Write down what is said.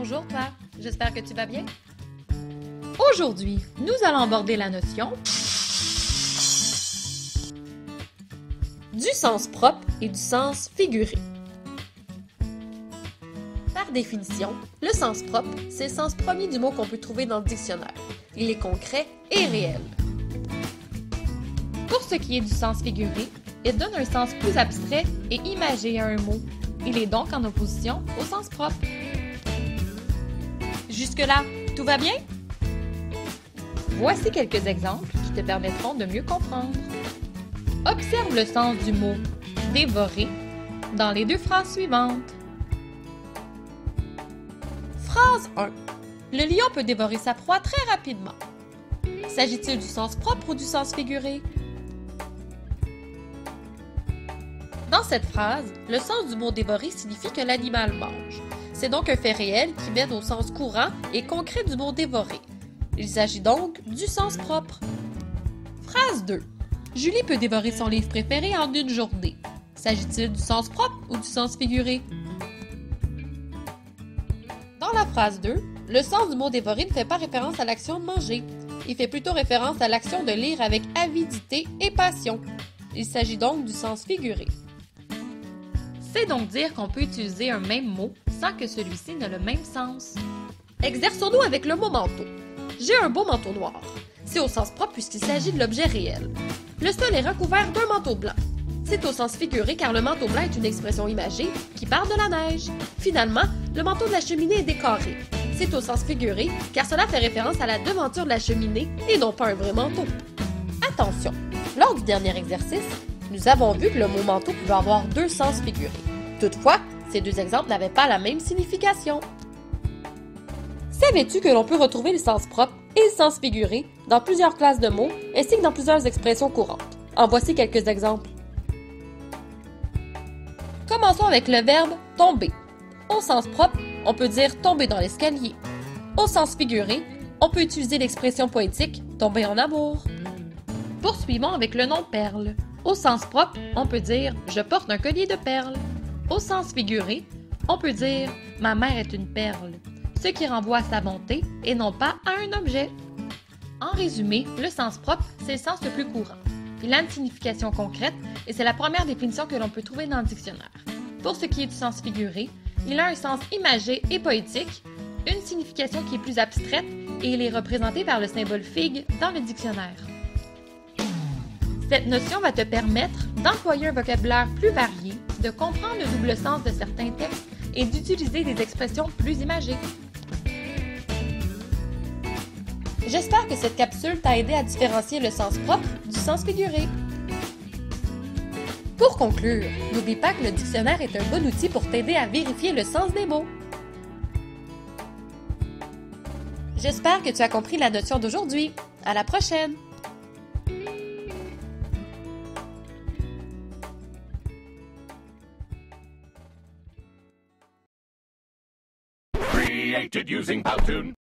Bonjour toi, j'espère que tu vas bien. Aujourd'hui, nous allons aborder la notion du sens propre et du sens figuré. Par définition, le sens propre, c'est le sens premier du mot qu'on peut trouver dans le dictionnaire. Il est concret et réel. Pour ce qui est du sens figuré, il donne un sens plus abstrait et imagé à un mot. Il est donc en opposition au sens propre. Jusque-là, tout va bien? Voici quelques exemples qui te permettront de mieux comprendre. Observe le sens du mot « dévorer » dans les deux phrases suivantes. Phrase 1. Le lion peut dévorer sa proie très rapidement. S'agit-il du sens propre ou du sens figuré? Dans cette phrase, le sens du mot « dévorer » signifie que l'animal mange. C'est donc un fait réel qui mène au sens courant et concret du mot « dévorer ». Il s'agit donc du sens propre. Phrase 2. Julie peut dévorer son livre préféré en une journée. S'agit-il du sens propre ou du sens figuré? Dans la phrase 2, le sens du mot « dévorer » ne fait pas référence à l'action de manger. Il fait plutôt référence à l'action de lire avec avidité et passion. Il s'agit donc du sens figuré. C'est donc dire qu'on peut utiliser un même mot sans que celui-ci n'ait le même sens. Exerçons-nous avec le mot manteau. J'ai un beau manteau noir. C'est au sens propre puisqu'il s'agit de l'objet réel. Le sol est recouvert d'un manteau blanc. C'est au sens figuré car le manteau blanc est une expression imagée qui parle de la neige. Finalement, le manteau de la cheminée est décoré. C'est au sens figuré car cela fait référence à la devanture de la cheminée et non pas un vrai manteau. Attention, lors du dernier exercice, nous avons vu que le mot manteau pouvait avoir deux sens figurés. Toutefois, ces deux exemples n'avaient pas la même signification. Savais-tu que l'on peut retrouver le sens propre et le sens figuré dans plusieurs classes de mots ainsi que dans plusieurs expressions courantes? En voici quelques exemples. Commençons avec le verbe « tomber ». Au sens propre, on peut dire « tomber dans l'escalier ». Au sens figuré, on peut utiliser l'expression poétique « tomber en amour ». Poursuivons avec le nom « perle ». Au sens propre, on peut dire « je porte un collier de perles ». Au sens figuré, on peut dire « ma mère est une perle », ce qui renvoie à sa bonté et non pas à un objet. En résumé, le sens propre, c'est le sens le plus courant. Il a une signification concrète et c'est la première définition que l'on peut trouver dans le dictionnaire. Pour ce qui est du sens figuré, il a un sens imagé et poétique, une signification qui est plus abstraite et il est représenté par le symbole figue dans le dictionnaire. Cette notion va te permettre d'employer un vocabulaire plus varié, de comprendre le double sens de certains textes et d'utiliser des expressions plus imagées. J'espère que cette capsule t'a aidé à différencier le sens propre du sens figuré. Pour conclure, n'oublie pas que le dictionnaire est un bon outil pour t'aider à vérifier le sens des mots. J'espère que tu as compris la notion d'aujourd'hui. À la prochaine! Created using Powtoon.